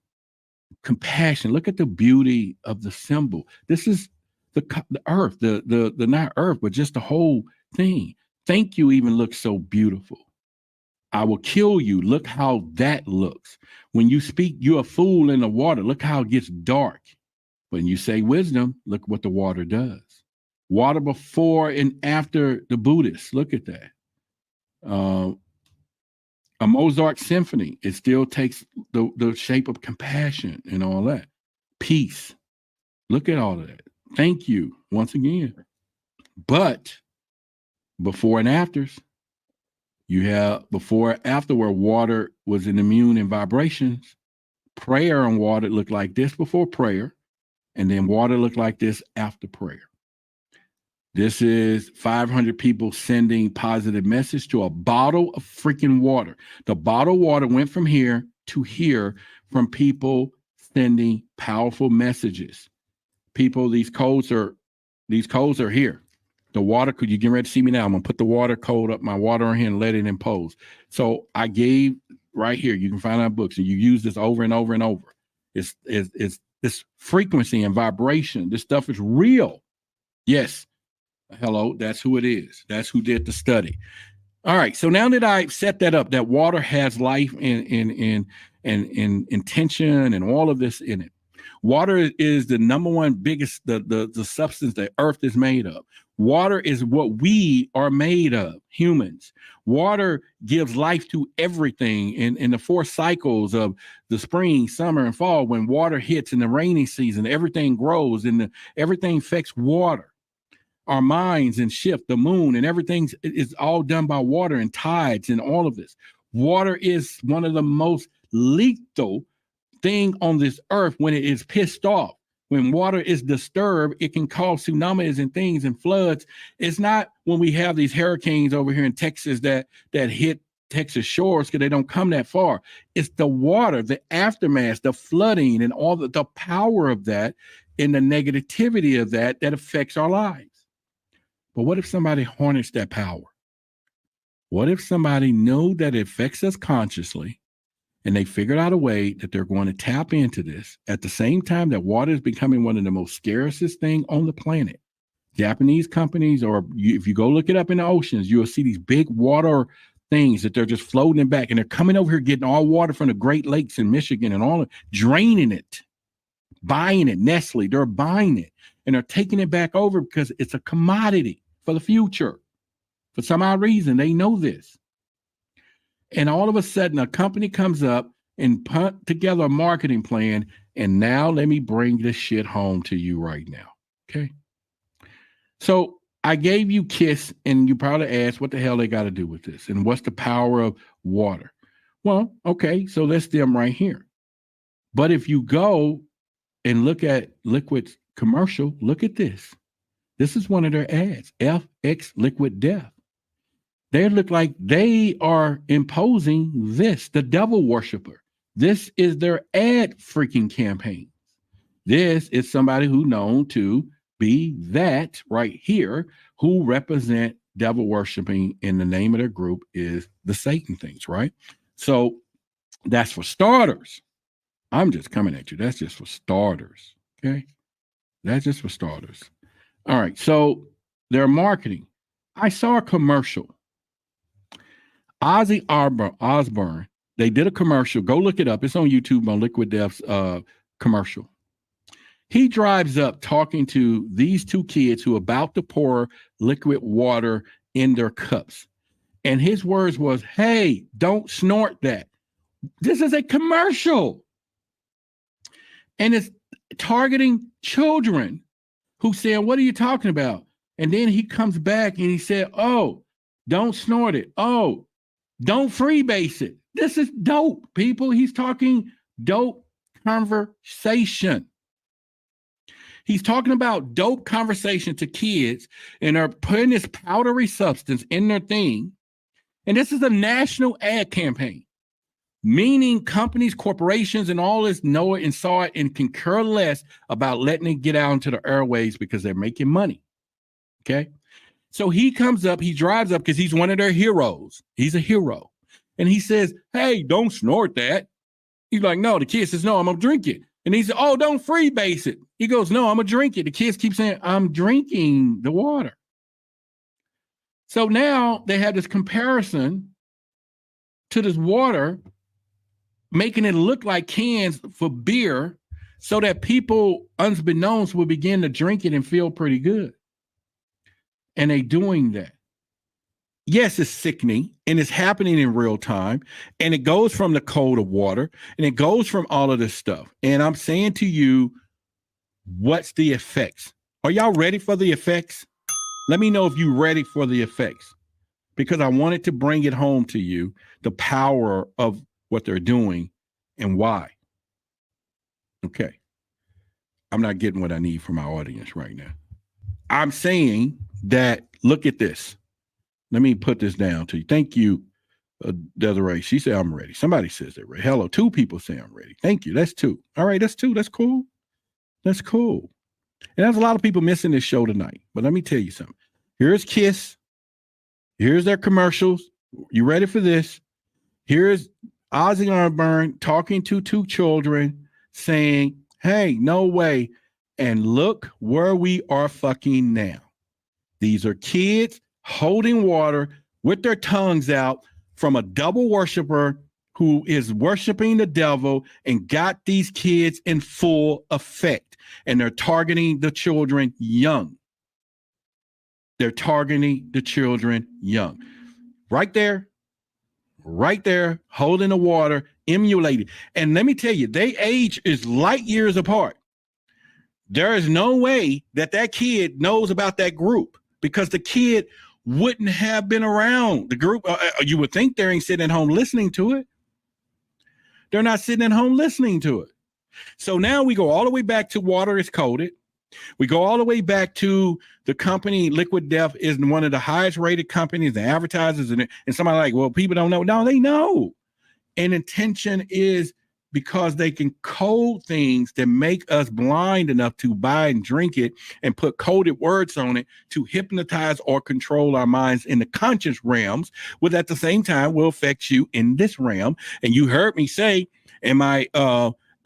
Compassion. Look at the beauty of the symbol. This is the earth, the not earth, but just the whole thing. Thank you even looks so beautiful. I will kill you. Look how that looks. When you speak, you're a fool in the water. Look how it gets dark. When you say wisdom, look what the water does. Water before and after the Buddhists. Look at that. A Mozart symphony, it still takes the shape of compassion and all that. Peace. Look at all of that. Thank you once again. But before and afters, you have before and after, where water was in immune and vibrations. Prayer and water looked like this before prayer, and then water looked like this after prayer. This is 500 people sending positive message to a bottle of freaking water. The bottle of water went from here to here from people sending powerful messages. People, these codes are here. The water, could you get ready to see me now? I'm gonna put the water code up, my water on here, and let it impose. So I gave right here, you can find our books, and you use this over and over and over. It's this frequency and vibration. This stuff is real. Yes. Hello, that's who it is. That's who did the study. All right. So now that I set that up, that water has life and intention and all of this in it. Water is the number one biggest, the substance that Earth is made of. Water is what we are made of, humans. Water gives life to everything in the 4 cycles of the spring, summer, and fall. When water hits in the rainy season, everything grows and everything affects water. Our minds and shift, the moon, and everything is all done by water and tides and all of this. Water is one of the most lethal thing on this earth when it is pissed off. When water is disturbed, it can cause tsunamis and things and floods. It's not when we have these hurricanes over here in Texas that hit Texas shores because they don't come that far. It's the water, the aftermath, the flooding, and all the power of that and the negativity of that affects our lives. But what if somebody harnessed that power? What if somebody knew that it affects us consciously, and they figured out a way that they're going to tap into this at the same time that water is becoming one of the most scarcest thing on the planet? Japanese companies, or if you go look it up in the oceans, you'll see these big water things that they're just floating back, and they're coming over here getting all water from the Great Lakes in Michigan and all draining it, buying it. Nestle, they're buying it, and they're taking it back over because it's a commodity for the future. For some odd reason, they know this. And all of a sudden, a company comes up and put together a marketing plan. And now let me bring this shit home to you right now. Okay. So I gave you KISS, and you probably asked what the hell they got to do with this, and what's the power of water? Well, okay, so that's them right here. But if you go and look at Liquid's commercial. Look at this. This is one of their ads, FX Liquid Death. They look like they are imposing this, the devil worshiper. This is their ad freaking campaign. This is somebody who known to be that right here, who represent devil worshiping, and the name of their group is the Satan things, right? So that's for starters. I'm just coming at you. That's just for starters. Okay. That's just for starters. All right. So their marketing. I saw a commercial. Ozzy Osbourne. They did a commercial. Go look it up. It's on YouTube on Liquid Death's commercial. He drives up talking to these two kids who are about to pour liquid water in their cups. And his words was, hey, don't snort that. This is a commercial. And it's targeting children who said, what are you talking about? And then he comes back and he said, oh, don't snort it. Oh, don't freebase it. This is dope, people. He's talking dope conversation. He's talking about dope conversation to kids, and they're putting this powdery substance in their thing. And this is a national ad campaign, meaning companies, corporations, and all this know it and saw it and can care less about letting it get out into the airways because they're making money. Okay. So he comes up, he drives up because he's one of their heroes. He's a hero. And he says, hey, don't snort that. He's like, no, the kid says, no, I'm going to drink it. And he said, oh, don't freebase it. He goes, no, I'm going to drink it. The kids keep saying, I'm drinking the water. So now they have this comparison to this water, making it look like cans for beer so that people, unbeknownst, will begin to drink it and feel pretty good. And they doing that. Yes, it's sickening, and it's happening in real time, and it goes from the code of water, and it goes from all of this stuff. And I'm saying to you, what's the effects? Are y'all ready for the effects? Let me know if you're ready for the effects, because I wanted to bring it home to you, the power of what they're doing and why. Okay. I'm not getting what I need from my audience right now. I'm saying that, look at this. Let me put this down to you. Thank you, Desiree. She said, I'm ready. Somebody says they're ready. Hello, 2 people say I'm ready. Thank you. That's 2. All right, that's 2. That's cool. That's cool. And there's a lot of people missing this show tonight. But let me tell you something. Here's Kiss. Here's their commercials. You ready for this? Here's Ozzy Osbourne talking to 2 children saying, hey, no way. And look where we are fucking now. These are kids holding water with their tongues out from a double worshiper who is worshiping the devil and got these kids in full effect. And they're targeting the children young. They're targeting the children young. Right there, holding the water, emulating. And let me tell you, their age is light years apart. There is no way that kid knows about that group, because the kid wouldn't have been around the group. You would think they ain't sitting at home listening to it. They're not sitting at home listening to it. So now we go all the way back to water is coded. We go all the way back to the company. Liquid Death is one of the highest rated companies, the advertisers, and somebody like, well, people don't know. No, they know. And intention is because they can code things that make us blind enough to buy and drink it and put coded words on it to hypnotize or control our minds in the conscious realms, which at the same time will affect you in this realm. And you heard me say in my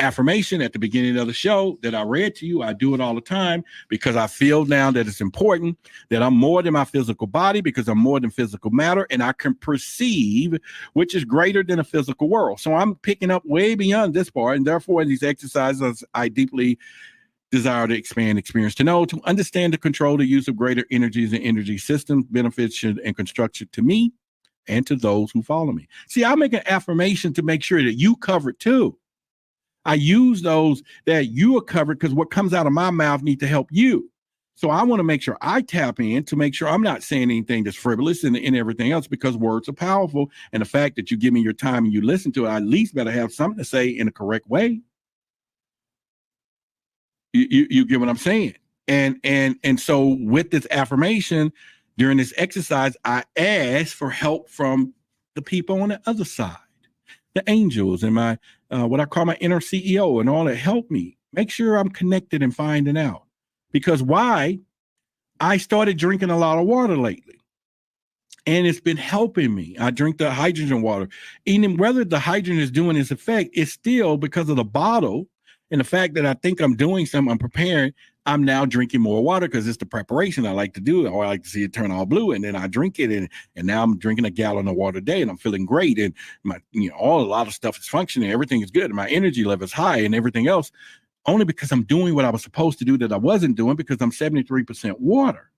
affirmation at the beginning of the show that I read to you, I do it all the time because I feel now that it's important that I'm more than my physical body, because I'm more than physical matter, and I can perceive, which is greater than a physical world. So I'm picking up way beyond this part, and therefore in these exercises, I deeply desire to expand experience, to know, to understand, to control the use of greater energies and energy systems, benefits and construction to me and to those who follow me. See, I make an affirmation to make sure that you cover it too. I use those that you are covered, because what comes out of my mouth need to help you. So I want to make sure I tap in to make sure I'm not saying anything that's frivolous and everything else, because words are powerful. And the fact that you give me your time and you listen to it, I at least better have something to say in a correct way. You get what I'm saying? And so with this affirmation during this exercise, I asked for help from the people on the other side, the angels and my what I call my inner CEO and all that help me make sure I'm connected and finding out. Because why? I started drinking a lot of water lately. And it's been helping me. I drink the hydrogen water. Even whether the hydrogen is doing its effect, it's still because of the bottle and the fact that I think I'm doing something, I'm preparing, I'm now drinking more water because it's the preparation I like to do. Or I like to see it turn all blue, and then I drink it, and now I'm drinking a gallon of water a day, and I'm feeling great, and my a lot of stuff is functioning, everything is good, and my energy level is high, and everything else, only because I'm doing what I was supposed to do that I wasn't doing because I'm 73% water.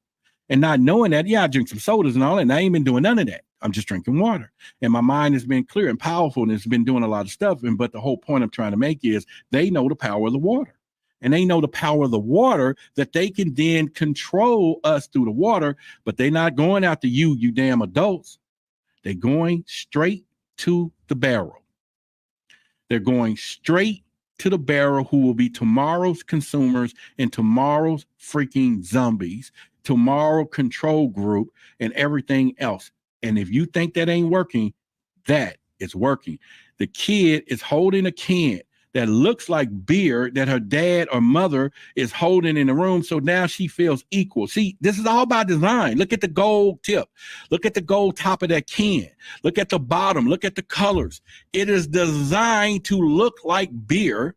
And not knowing that, I drink some sodas and all that, and I ain't been doing none of that. I'm just drinking water. And my mind has been clear and powerful, and it's been doing a lot of stuff. But the whole point I'm trying to make is they know the power of the water. And they know the power of the water that they can then control us through the water, but they're not going after you damn adults. They're going straight to the barrel. They're going straight to the barrel, who will be tomorrow's consumers and tomorrow's freaking zombies, tomorrow control group and everything else. And if you think that ain't working, that is working. The kid is holding a can that looks like beer that her dad or mother is holding in the room. So now she feels equal. See, this is all by design. Look at the gold tip. Look at the gold top of that can. Look at the bottom. Look at the colors. It is designed to look like beer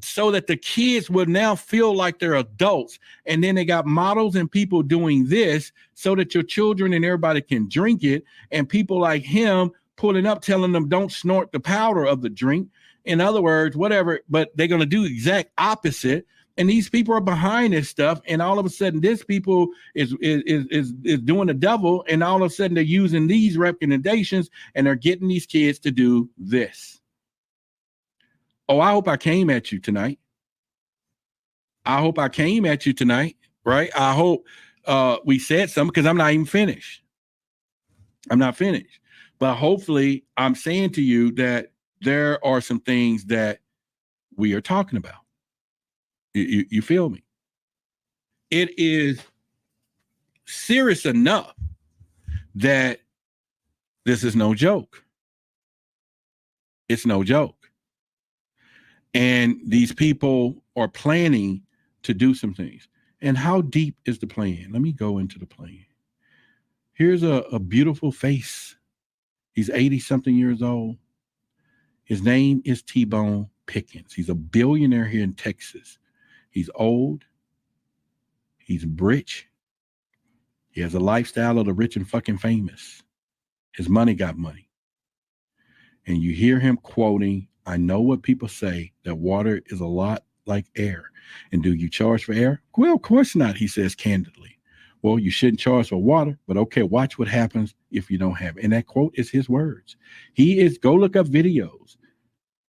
so that the kids will now feel like they're adults. And then they got models and people doing this so that your children and everybody can drink it. And people like him pulling up, telling them don't snort the powder of the drink. In other words, whatever, but they're going to do the exact opposite. And these people are behind this stuff. And all of a sudden, this people is doing the devil. And all of a sudden, they're using these recommendations and they're getting these kids to do this. Oh, I hope I came at you tonight. I hope I came at you tonight, right? I hope we said something because I'm not even finished. I'm not finished. But hopefully I'm saying to you that there are some things that we are talking about. You feel me? It is serious enough that this is no joke. It's no joke. And these people are planning to do some things. And how deep is the plan? Let me go into the plan. Here's a beautiful face. He's 80-something years old. His name is T-Bone Pickens. He's a billionaire here in Texas. He's old. He's rich. He has a lifestyle of the rich and fucking famous. His money got money. And you hear him quoting, I know what people say, that water is a lot like air. And do you charge for air? Well, of course not, he says candidly. Well, you shouldn't charge for water, but okay, watch what happens if you don't have it. And that quote is his words. Go look up videos.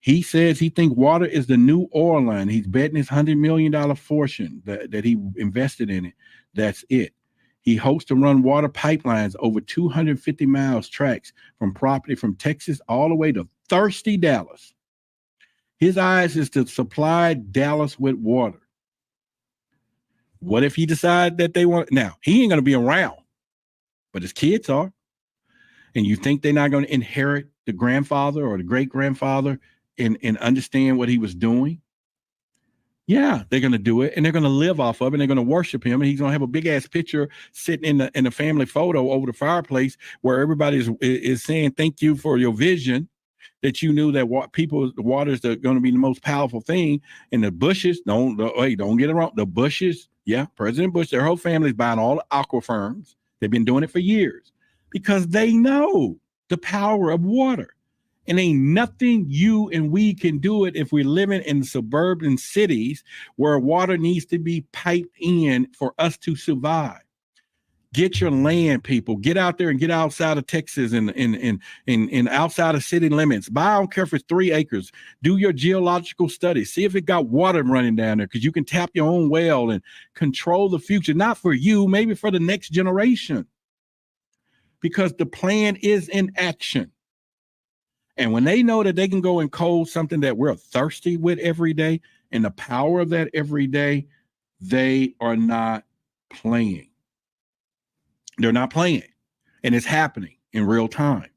He says he thinks water is the new oil line. He's betting his $100 million fortune that he invested in it. That's it. He hopes to run water pipelines over 250 miles tracks from property from Texas all the way to thirsty Dallas. His eyes is to supply Dallas with water. What if he decide that they want? Now, he ain't going to be around, but his kids are. And you think they're not going to inherit the grandfather or the great-grandfather and understand what he was doing? Yeah, they're going to do it, and they're going to live off of it, and they're going to worship him, and he's going to have a big-ass picture sitting in the family photo over the fireplace where everybody is saying, thank you for your vision, that you knew that the water is going to be the most powerful thing. And the Bushes, don't get it wrong. The Bushes, President Bush, their whole family's buying all the aquifers. They've been doing it for years because they know the power of water. And ain't nothing you and we can do it if we're living in suburban cities where water needs to be piped in for us to survive. Get your land, people. Get out there and get outside of Texas and outside of city limits. I don't care if it's 3 acres. Do your geological studies. See if it got water running down there, because you can tap your own well and control the future. Not for you, maybe for the next generation. Because the plan is in action. And when they know that they can go and cold something that we're thirsty with every day, and the power of that every day, they are not playing. They're not playing. And it's happening in real time.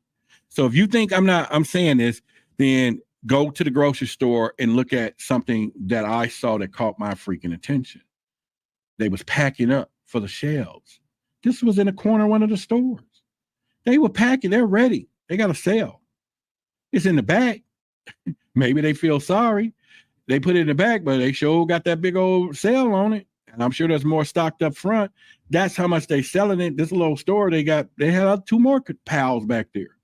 So if you think I'm saying this, then go to the grocery store and look at something that I saw that caught my freaking attention. They was packing up for the shelves. This was in a corner of one of the stores. They were packing. They're ready. They got a sale. It's in the back. Maybe they feel sorry. They put it in the back, but they sure got that big old sale on it. And I'm sure there's more stocked up front. That's how much they selling it. This little store, they had 2 more pals back there.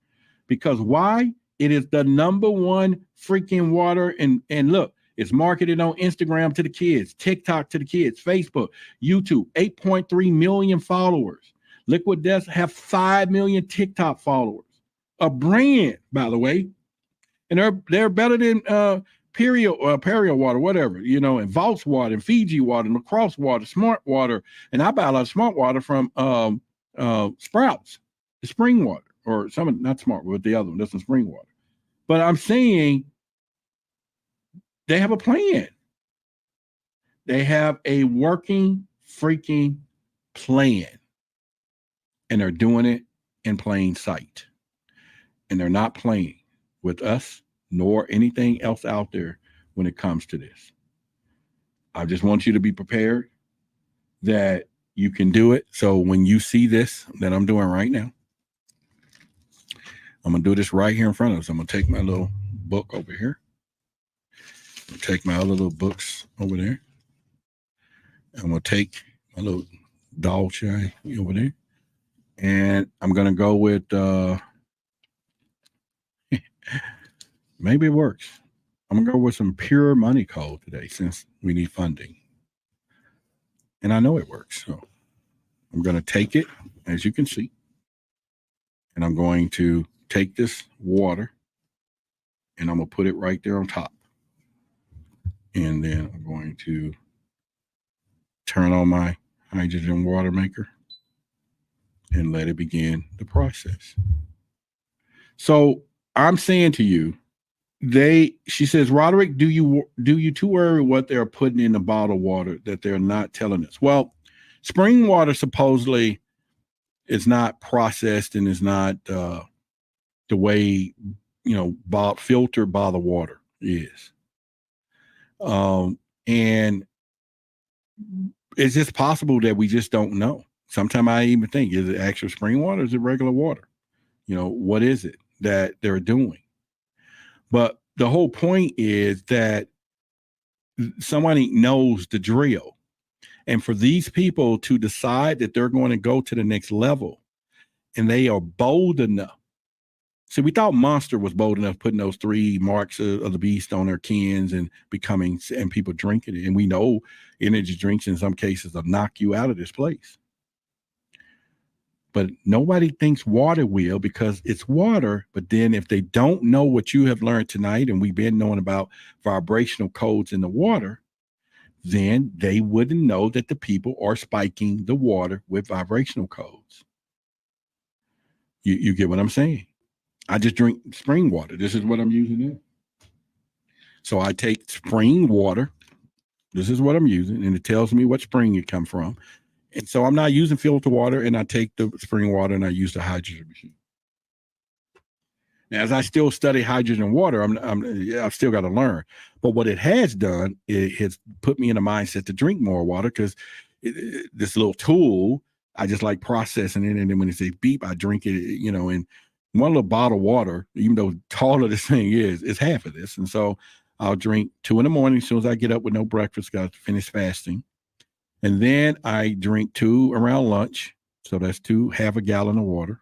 Because why? It is the number one freaking water. And look, it's marketed on Instagram to the kids, TikTok to the kids, Facebook, YouTube, 8.3 million followers. Liquid Death have 5 million TikTok followers. A brand, by the way. And they're better than Perrier water, whatever, and Vaults water, and Fiji water, and LaCrosse water, Smart water. And I buy a lot of Smart water from Sprouts, the spring water, or some, not Smart, but the other one, that's the spring water. But I'm saying they have a plan. They have a working freaking plan. And they're doing it in plain sight. And they're not playing with us nor anything else out there when it comes to this. I just want you to be prepared that you can do it. So when you see this that I'm doing right now, I'm going to do this right here in front of us. I'm going to take my little book over here. I'm going to take my other little books over there. I'm going to take my little doll chair over there. And I'm going to go with, maybe it works. I'm going to go with some pure money code today since we need funding. And I know it works. So I'm going to take it, as you can see. And I'm going to take this water and I'm going to put it right there on top. And then I'm going to turn on my hydrogen water maker and let it begin the process. So I'm saying to you, she says, Roderick, do you too worry what they're putting in the bottled water that they're not telling us? Well, spring water supposedly is not processed and is not the way, filtered bottled water is. And it's just possible that we just don't know. Sometimes I even think, is it actual spring water or is it regular water? What is it that they're doing? But the whole point is that somebody knows the drill. And for these people to decide that they're going to go to the next level and they are bold enough. See, we thought Monster was bold enough putting those 3 marks of the beast on their cans and people drinking it. And we know energy drinks in some cases will knock you out of this place. But nobody thinks water will because it's water. But then if they don't know what you have learned tonight, and we've been knowing about vibrational codes in the water, then they wouldn't know that the people are spiking the water with vibrational codes. You get what I'm saying? I just drink spring water. This is what I'm using now. So I take spring water. This is what I'm using, and it tells me what spring it come from. And so I'm not using filter water, and I take the spring water and I use the hydrogen machine. Now, as I still study hydrogen water, I've still got to learn. But what it has done, it has put me in a mindset to drink more water because this little tool, I just like processing it. And then when it says beep, I drink it, and one little bottle of water, even though taller this thing is half of this. And so I'll drink 2 in the morning as soon as I get up with no breakfast, got to finish fasting. And then I drink 2 around lunch. So that's 2, half a gallon of water.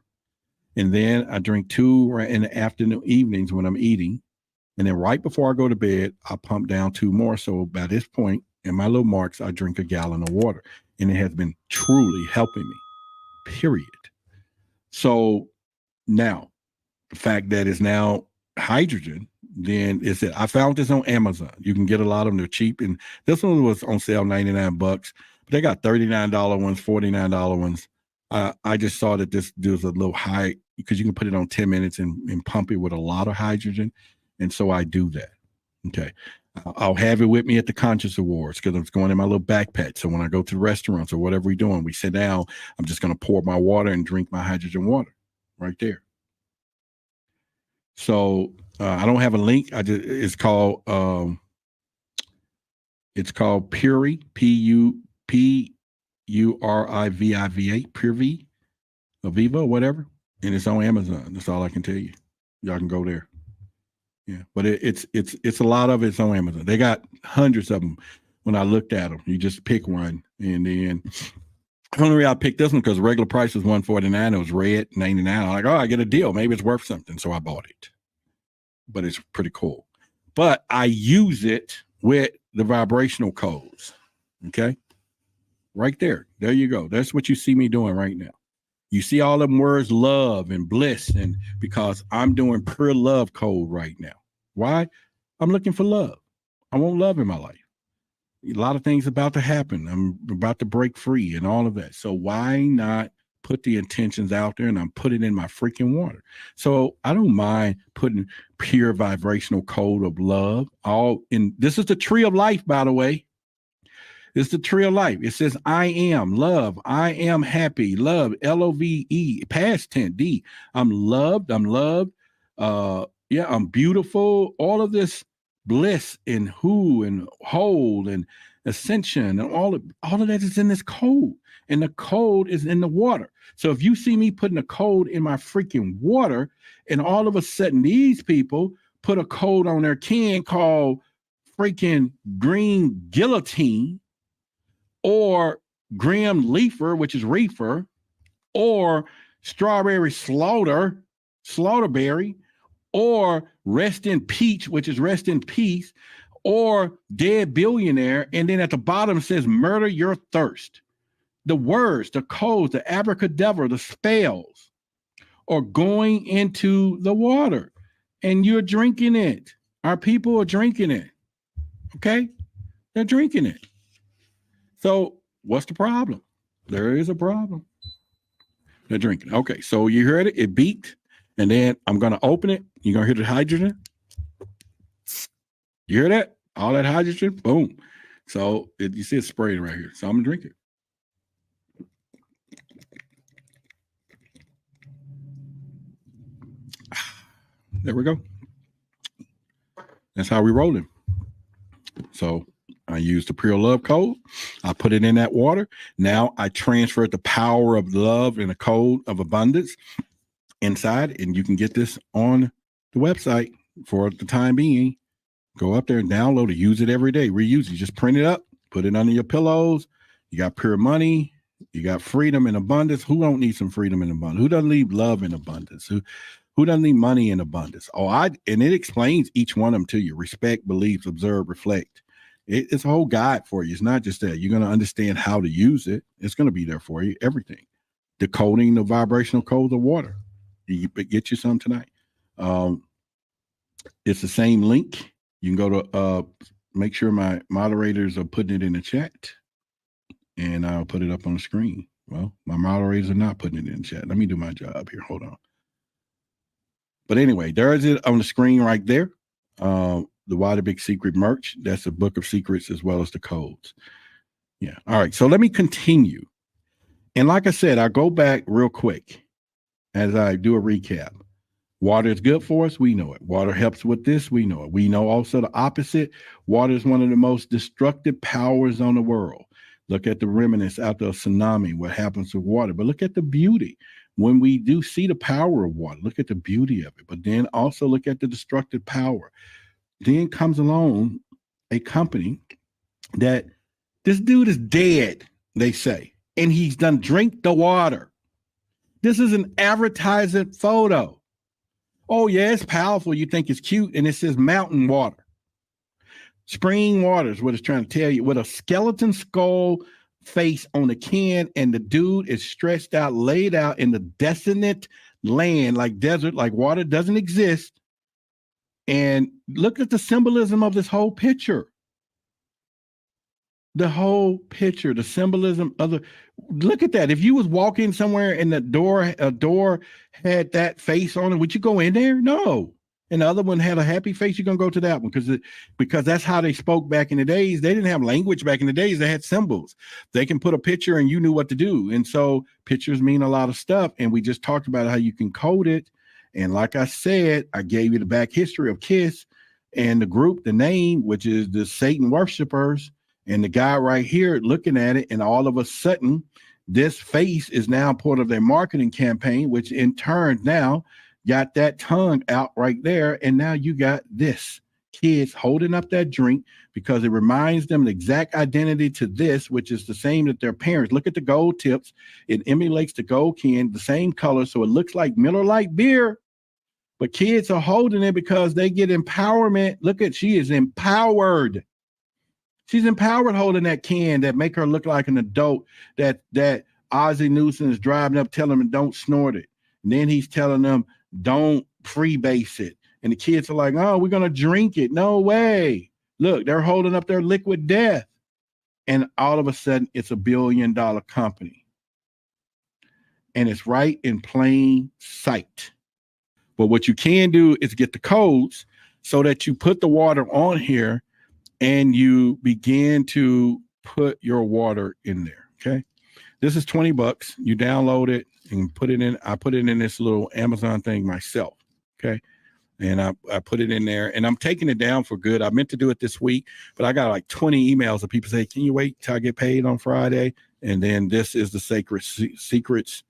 And then I drink 2 in the afternoon, evenings when I'm eating. And then right before I go to bed, I pump down 2 more. So by this point in my little marks, I drink a gallon of water. And it has been truly helping me, period. So now the fact that it's now hydrogen, then it's it. I found this on Amazon. You can get a lot of them. They're cheap. And this one was on sale, $99. But they got $39 ones, $49 ones. I just saw that this was a little high because you can put it on 10 minutes and pump it with a lot of hydrogen. And so I do that. Okay. I'll have it with me at the Conscious Awards because it's going in my little backpack. So when I go to the restaurants or whatever we're doing, we sit down, I'm just going to pour my water and drink my hydrogen water right there. So I don't have a link. It's called Puri, Puriviva, Puri, Aviva, whatever, and it's on Amazon. That's all I can tell you. Y'all can go there. Yeah, but it's a lot of it's on Amazon. They got hundreds of them. When I looked at them, you just pick one, and then the only reason I picked this one because regular price was $149. It was red, $99. I'm like, oh, I get a deal. Maybe it's worth something, so I bought it. But it's pretty cool. But I use it with the vibrational codes. Okay, right there. There you go. That's what you see me doing right now. You see all them words, love and bliss, and because I'm doing pure love code right now. Why? I'm looking for love. I want love in my life. A lot of things about to happen. I'm about to break free and all of that. So why not put the intentions out there and I'm putting in my freaking water? So I don't mind putting pure vibrational code of love. This is the tree of life, by the way. It's the tree of life. It says, I am love. I am happy. Love, L-O-V-E, past tense, D. I'm loved. I'm loved. I'm beautiful. All of this bliss and who and whole and ascension and all of that is in this code. And the code is in the water. So if you see me putting a code in my freaking water, and all of a sudden these people put a code on their can called freaking green guillotine, or Grim Leafer, which is reefer, or strawberry slaughterberry, or rest in peach, which is rest in peace, or dead billionaire. And then at the bottom says murder your thirst. The words, the codes, the abracadabra, the spells are going into the water and you're drinking it. Our people are drinking it. Okay? They're drinking it. So what's the problem? There is a problem. They're drinking. Okay, so you heard it. It beeped. And then I'm going to open it. You're going to hear the hydrogen. You hear that? All that hydrogen. Boom. So you see it spraying right here. So I'm going to drink it. There we go. That's how we rolling. So I used the pure love code. I put it in that water. Now I transferred the power of love and the code of abundance inside, and you can get this on the website for the time being. Go up there and download it. Use it every day. Reuse it. Just print it up. Put it under your pillows. You got pure money. You got freedom and abundance. Who don't need some freedom and abundance? Who doesn't need love and abundance? Who doesn't need money and abundance? And it explains each one of them to you. Respect, beliefs, observe, reflect. It's a whole guide for you. It's not just that. You're going to understand how to use it. It's going to be there for you. Everything. Decoding the vibrational codes of water. You get you some tonight. It's the same link. You can go to make sure my moderators are putting it in the chat, and I'll put it up on the screen. Well, my moderators are not putting it in the chat. Let me do my job here. Hold on. But anyway, there is it on the screen right there. The Why the Big Secret merch. That's a book of secrets as well as the codes. Yeah. All right. So let me continue. And like I said, I'll go back real quick as I do a recap. Water is good for us. We know it. Water helps with this. We know it. We know also the opposite. Water is one of the most destructive powers on the world. Look at the remnants after a tsunami, what happens with water. But look at the beauty. When we do see the power of water, look at the beauty of it. But then also look at the destructive power. Then comes along a company that this dude is dead, they say, and he's done drink the water. This is an advertising photo. Oh, yeah, it's powerful. You think it's cute. And it says mountain water. Spring water is what it's trying to tell you, with a skeleton skull face on the can. And the dude is stretched out, laid out in the desolate land, like desert, like water doesn't exist. And look at the symbolism of this whole picture. The whole picture, the symbolism of look at that. If you was walking somewhere and a door had that face on it, would you go in there? No. and the other one had a happy face, you're going to go to that one because that's how they spoke back in the days. They didn't have language back in the days. They had symbols. They can put a picture and you knew what to do. And so pictures mean a lot of stuff. And we just talked about how you can code it. And like I said, I gave you the back history of KISS and the group, the name, which is the Satan worshipers. And the guy right here looking at it, and all of a sudden, this face is now part of their marketing campaign, which in turn now got that tongue out right there. And now you got this kids holding up that drink because it reminds them the exact identity to this, which is the same that their parents. Look at the gold tips. It emulates the gold can, the same color. So it looks like Miller Lite beer, but kids are holding it because they get empowerment. Look at, she is empowered. She's empowered holding that can that make her look like an adult that Ozzie Newsome is driving up telling them don't snort it. And then he's telling them don't freebase it. And the kids are like, oh, we're going to drink it. No way. Look, they're holding up their liquid death. And all of a sudden, it's $1 billion company. And it's right in plain sight. But what you can do is get the codes so that you put the water on here and you begin to put your water in there, okay? This is $20. You download it and put it in. I put it in this little Amazon thing myself, okay? And I put it in there, and I'm taking it down for good. I meant to do it this week, but I got like 20 emails of people say, can you wait till I get paid on Friday? And then this is the sacred secrets.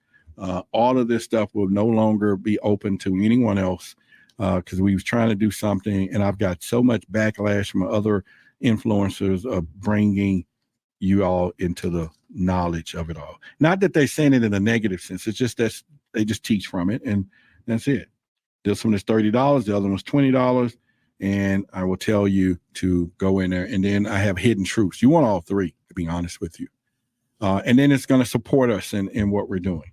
All of this stuff will no longer be open to anyone else because we was trying to do something, and I've got so much backlash from other influencers of bringing you all into the knowledge of it all. Not that they're saying it in a negative sense. It's just that they just teach from it, and that's it. This one is $30. The other one's $20. And I will tell you to go in there. And then I have hidden truths. You want all three, to be honest with you. And then it's going to support us in what we're doing.